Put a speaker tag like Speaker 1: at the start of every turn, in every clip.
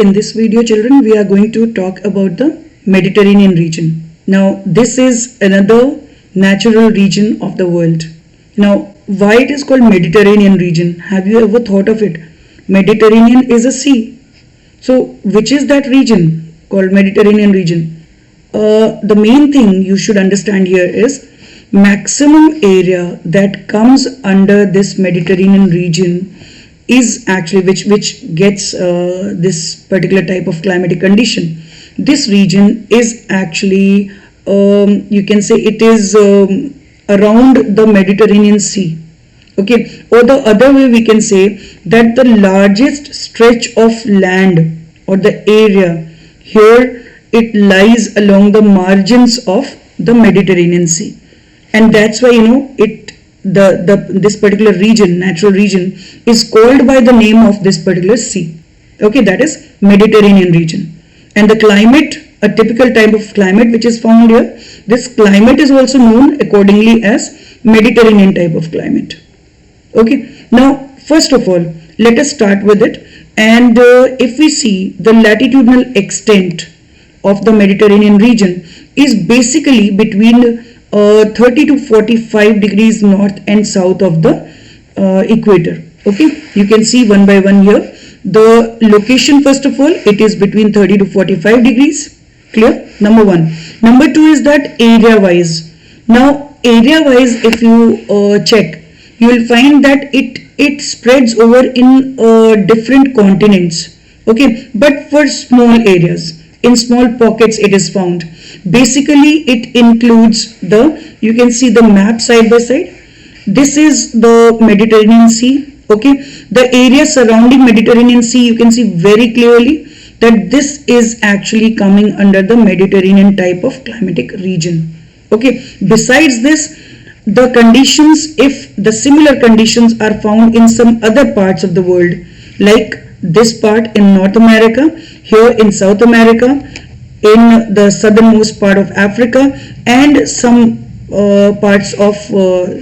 Speaker 1: in this video, children, we are going to talk about the Mediterranean region. Now, this is another natural region of the world. Now, why it is called Mediterranean region? Have you ever thought of it? Mediterranean is a sea. So, which is that region called Mediterranean region? The main thing you should understand here is maximum area that comes under this Mediterranean region is actually which gets this particular type of climatic condition. This region is actually you can say it is around the Mediterranean Sea. Okay, or the other way we can say that the largest stretch of land or the area here, it lies along the margins of the Mediterranean Sea, and that's why this particular region, natural region, is called by the name of this particular sea. Okay, that is Mediterranean region. And the climate, a typical type of climate which is found here, this climate is also known accordingly as Mediterranean type of climate. Okay, now first of all, let us start with it. And if we see the latitudinal extent of the Mediterranean region is basically between 30 to 45 degrees north and south of the equator. Okay, you can see one by one here. The location, first of all, it is between 30 to 45 degrees. Clear? Number one. Number two is that area wise. Now, area wise, if you check, you will find that it spreads over in different continents. Okay, but for small areas, in small pockets it is found. Basically, it includes you can see the map side by side. This is the Mediterranean Sea. Okay, the area surrounding Mediterranean Sea, you can see very clearly that this is actually coming under the Mediterranean type of climatic region. Okay, besides this, the conditions, if the similar conditions are found in some other parts of the world, like this part in North America, here in South America, in the southernmost part of Africa, and some parts of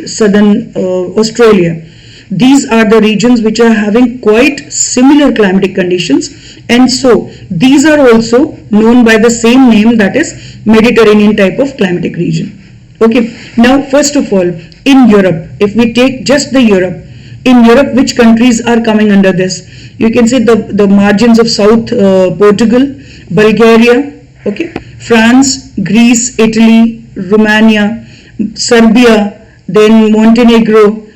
Speaker 1: southern Australia. These are the regions which are having quite similar climatic conditions, and so these are also known by the same name, that is Mediterranean type of climatic region. Okay, now first of all, in Europe, if we take just the Europe, in Europe, which countries are coming under this? You can see the margins of South Portugal, Bulgaria, okay, France, Greece, Italy, Romania, Serbia, then Montenegro,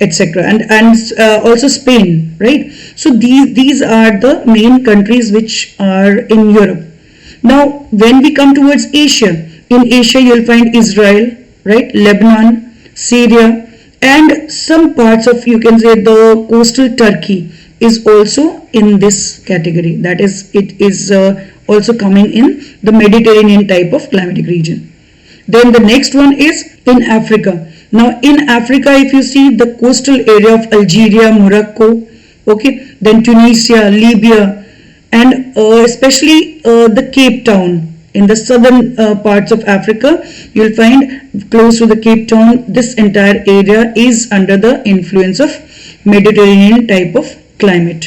Speaker 1: etc., and also Spain, right? So these are the main countries which are in Europe. Now, when we come towards Asia, in Asia you'll find Israel, right, Lebanon, Syria, and some parts of, you can say, the coastal Turkey is also in this category. That is, it is also coming in the Mediterranean type of climatic region. Then the next one is in Africa. Now in Africa, if you see the coastal area of Algeria, Morocco, okay, then Tunisia, Libya, and especially the Cape Town in the southern parts of Africa, you will find close to the Cape Town, this entire area is under the influence of Mediterranean type of climate.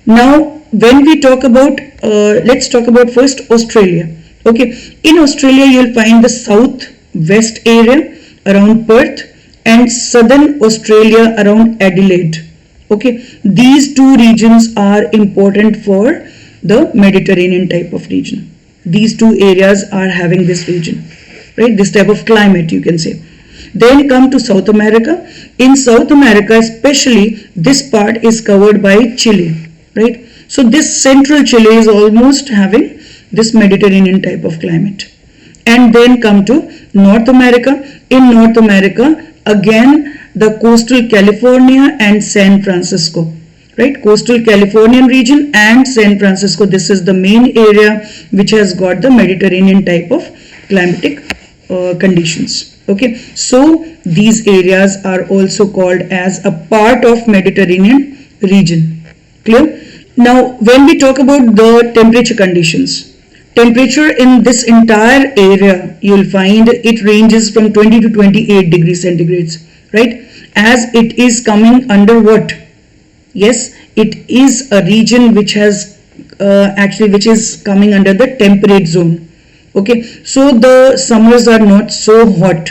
Speaker 1: Now when we talk about, let's talk about first Australia. Okay, in Australia you will find the south-west area around Perth and southern Australia around Adelaide. Okay, these two regions are important for the Mediterranean type of region. These two areas are having this region, right, this type of climate, you can say. Then come to South America. In South America especially, this part is covered by Chile, right? So this central Chile is almost having this Mediterranean type of climate. And then come to North America. In North America, again the coastal California and San Francisco, right, coastal Californian region and San Francisco, this is the main area which has got the Mediterranean type of climatic conditions. Okay, so these areas are also called as a part of Mediterranean region. Clear? Now when we talk about the temperature conditions, temperature in this entire area, you will find it ranges from 20 to 28 degrees centigrades, right, as it is coming under what? Yes, it is a region which has actually which is coming under the temperate zone. Okay, so the summers are not so hot,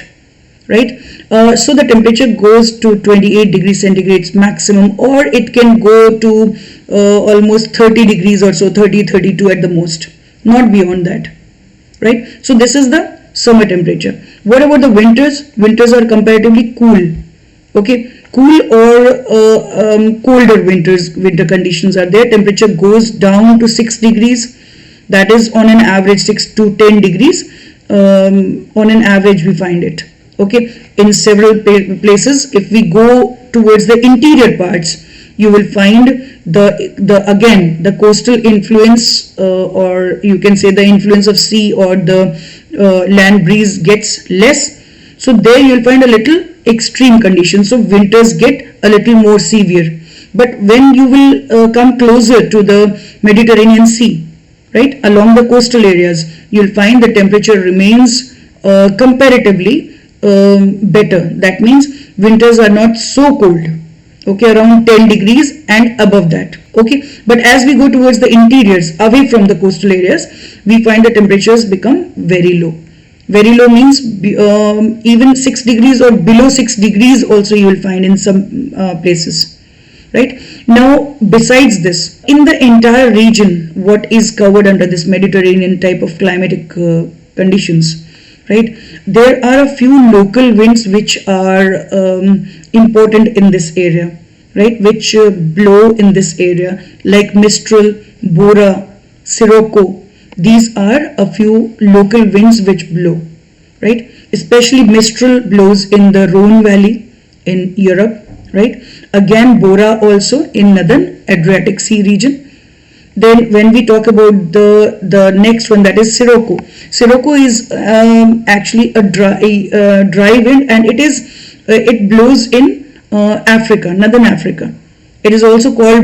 Speaker 1: right? So the temperature goes to 28 degrees centigrade maximum, or it can go to almost 30 degrees or so, 32 at the most, not beyond that, right? So this is the summer temperature. What about the winters? Winters are comparatively cool. Okay, cool or colder winter conditions are there. Temperature goes down to 6 degrees, that is on an average 6 to 10 degrees on an average we find it. Okay, in several places. If we go towards the interior parts, you will find the coastal influence, or you can say the influence of sea or the land breeze gets less. So there you will find a little extreme conditions. So winters get a little more severe. But when you will come closer to the Mediterranean Sea, right, along the coastal areas, you will find the temperature remains comparatively better. That means winters are not so cold. Okay, around 10 degrees and above that. Okay, but as we go towards the interiors, away from the coastal areas, we find the temperatures become very low. Very low means even 6 degrees or below 6 degrees also you will find in some places, right? Now, besides this, in the entire region, what is covered under this Mediterranean type of climatic conditions, right? There are a few local winds which are important in this area, right? Which blow in this area, like Mistral, Bora, Sirocco. These are a few local winds which blow, right? Especially Mistral blows in the Rhone Valley in Europe, right? Again, Bora also in northern Adriatic Sea region. Then when we talk about the next one, that is Sirocco. Sirocco is actually a dry wind, and it blows in Africa, northern Africa. It is also called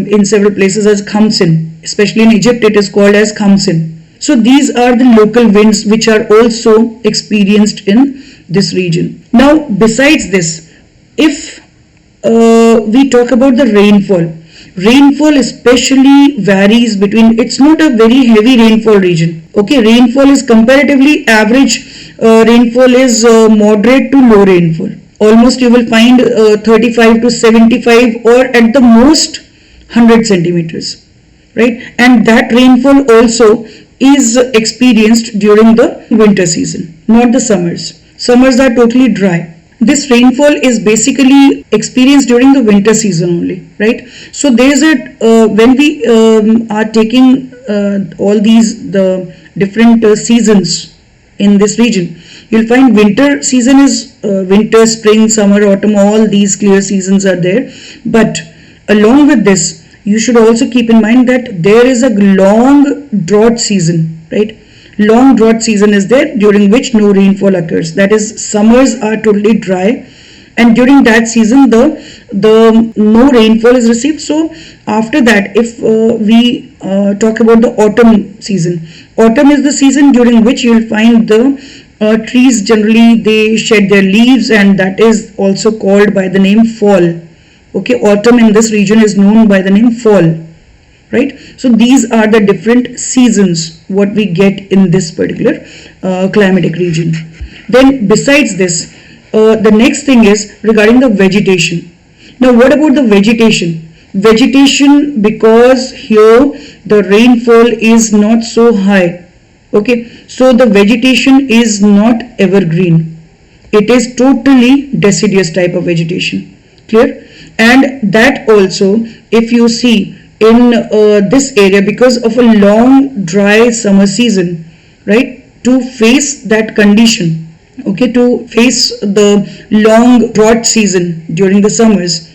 Speaker 1: in several places as Khamsin. Especially in Egypt, it is called as Khamsin. So these are the local winds which are also experienced in this region. Now, besides this, if we talk about the rainfall especially varies between, it's not a very heavy rainfall region. Okay, rainfall is comparatively average, rainfall is moderate to low rainfall. Almost you will find 35 to 75 or at the most 100 centimeters. Right, and that rainfall also is experienced during the winter season, not the summers. Summers are totally dry. This rainfall is basically experienced during the winter season only, right? So there is when we are taking all the different seasons in this region, you'll find winter season is winter, spring, summer, autumn. All these clear seasons are there, but along with this, you should also keep in mind that there is a long drought season, right? Long drought season is there during which no rainfall occurs. That is, summers are totally dry, and during that season the no rainfall is received. So after that, if we talk about the autumn season, autumn is the season during which you will find the trees generally they shed their leaves, and that is also called by the name fall. Okay, autumn in this region is known by the name fall, right? So these are the different seasons what we get in this particular climatic region. Then besides this, the next thing is regarding the vegetation. Now what about the vegetation? Vegetation, because here the rainfall is not so high, okay, so the vegetation is not evergreen. It is totally deciduous type of vegetation. Clear? And that also, if you see in this area, because of a long dry summer season, right, to face that condition, okay, to face the long drought season during the summers,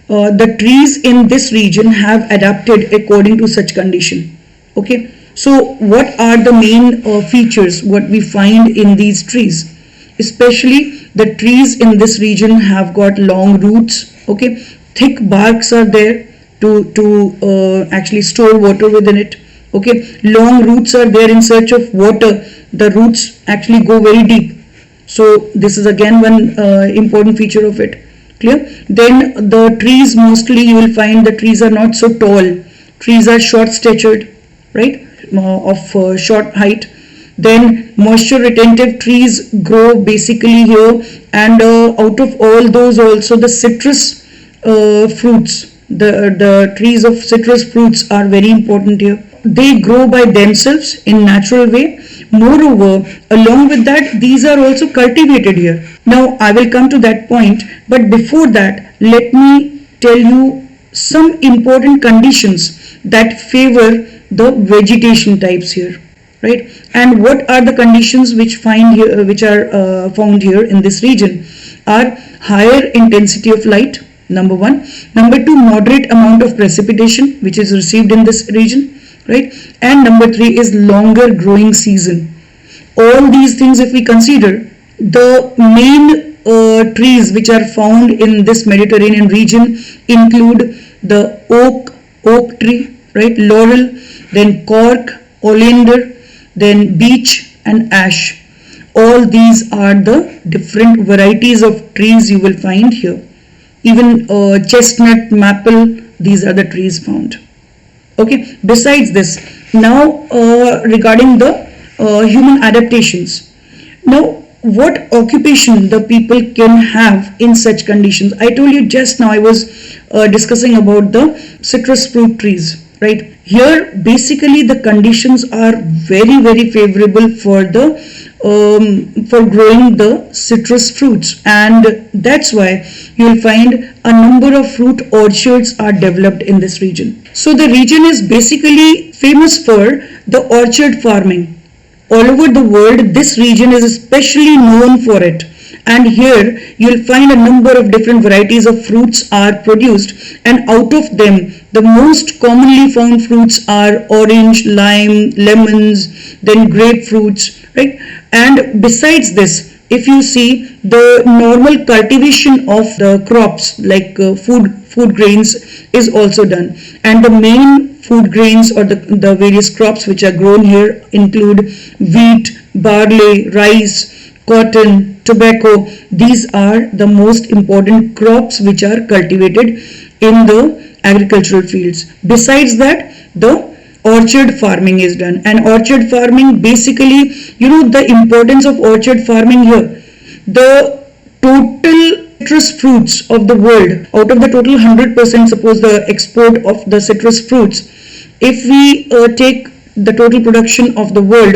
Speaker 1: the trees in this region have adapted according to such condition. Okay, so what are the main features what we find in these trees? Especially the trees in this region have got long roots. Okay, thick barks are there to actually store water within it. Okay, long roots are there in search of water. The roots actually go very deep. So this is again one important feature of it. Clear? Then the trees, mostly you will find the trees are not so tall. trees are short statured, right, of short height. Then moisture retentive trees grow basically here, and out of all those also the citrus fruits, the trees of citrus fruits are very important here. They grow by themselves in natural way. Moreover, along with that, these are also cultivated here. Now I will come to that point, but before that, let me tell you some important conditions that favor the vegetation types here, right? And what are the conditions which are found here in this region are higher intensity of light, number one. Number two, moderate amount of precipitation which is received in this region, right? And number three is longer growing season. All these things, if we consider, the main trees which are found in this Mediterranean region include the oak tree, right, laurel, then cork, oleander, then beech and ash. All these are the different varieties of trees you will find here. Even chestnut, maple, these are the trees found. Okay, besides this, now regarding the human adaptations. Now, what occupation the people can have in such conditions? I told you just now, I was discussing about the citrus fruit trees, right? Here basically the conditions are very favorable for the for growing the citrus fruits, and that's why you will find a number of fruit orchards are developed in this region. So the region is basically famous for the orchard farming. All over the world, this region is especially known for it, and here you will find a number of different varieties of fruits are produced, and out of them the most commonly found fruits are orange, lime, lemons, then grapefruits, right? And besides this, if you see, the normal cultivation of the crops like food grains is also done, and the main food grains or the various crops which are grown here include wheat, barley, rice, cotton, tobacco. These are the most important crops which are cultivated in the agricultural fields. Besides that, the orchard farming is done, and orchard farming basically, you know, the importance of orchard farming here. The total citrus fruits of the world, out of the total 100%, suppose the export of the citrus fruits, if we take the total production of the world,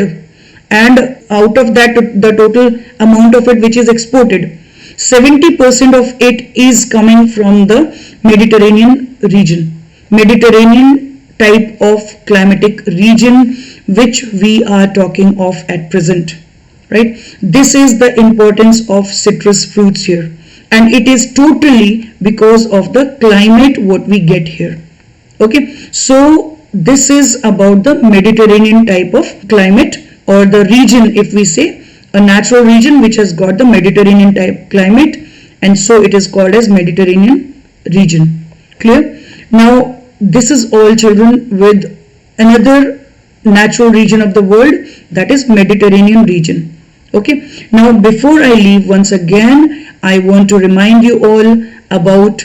Speaker 1: and out of that the total amount of it which is exported, 70% of it is coming from the Mediterranean region, Mediterranean type of climatic region which we are talking of at present, right? This is the importance of citrus fruits here, and it is totally because of the climate what we get here. Okay, so this is about the Mediterranean type of climate, or the region, if we say a natural region which has got the Mediterranean type climate, and so it is called as Mediterranean region. Clear? Now this is all, children, with another natural region of the world, that is Mediterranean region. Okay, now before I leave, once again I want to remind you all about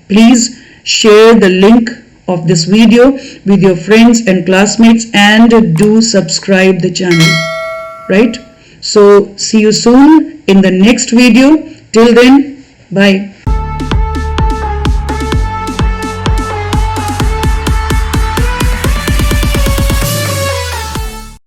Speaker 1: please share the link of this video with your friends and classmates, and do subscribe the channel, right? So see you soon in the next video. Till then, bye.